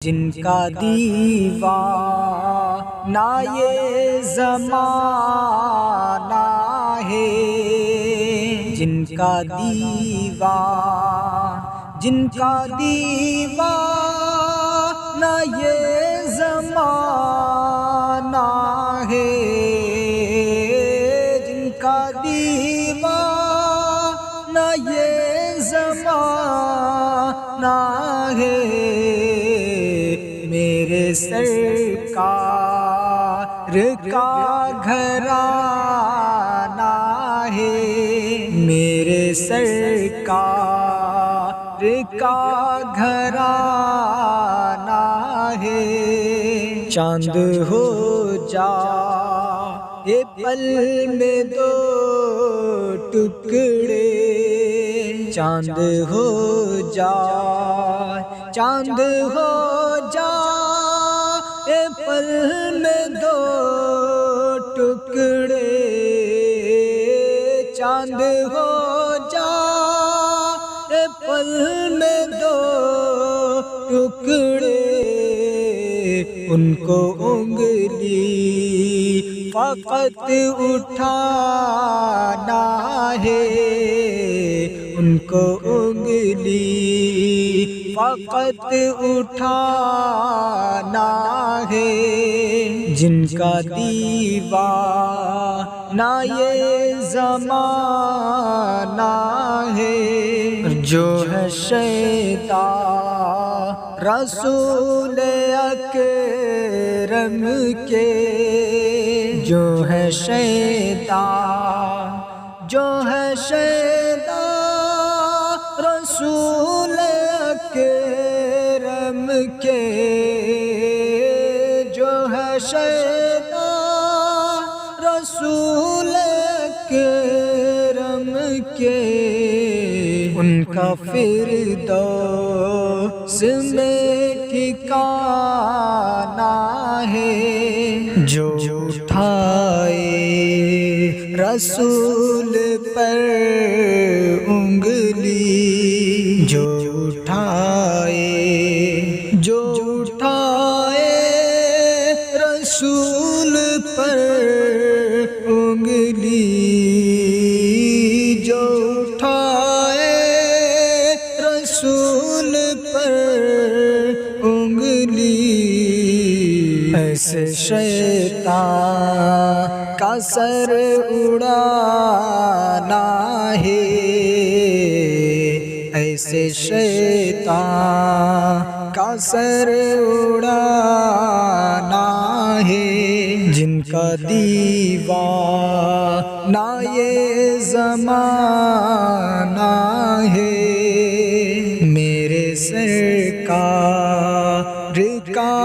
جن کا دیوانہ یہ زمانہ ہے، جن کا دیوانہ یہ زمانہ ہے، جن کا دیوانہ یہ زمانہ ہے، میرے سرکار کا گھرانہ ہے، میرے سرکار کا گھرانہ ہے۔ چاند ہو جائے پل میں دو ٹکڑے، چاند ہو جائے، چاند ہو جائے پل میں دو ٹکڑے، چاند ہو جائے پل میں دو ٹکڑے، ان کو انگلی فقط اٹھانا ہے، ان کو انگلی فقط اٹھانا ہے، جن کا دیوانہ یہ زمانہ ہے، جو ہے شیطان رسول اکرم کے، جو ہے شیطان، جو ہے شیطان رسول اکرم کے، جو ہے شیطان رسول اکرم کے، ان کا فردوس میں ٹھکانہ ہے، جو اٹھائے رسول پر انگلی، جو اٹھائے رسول پر انگلی، جو اٹھائے رسول پر انگلی، ایسے شیطان کا سر اڑانا ہے، ایسے شیطان کا سر اڑانا ہے، جن کا دیوانہ یہ زمانہ ہے، میرے سرکار کا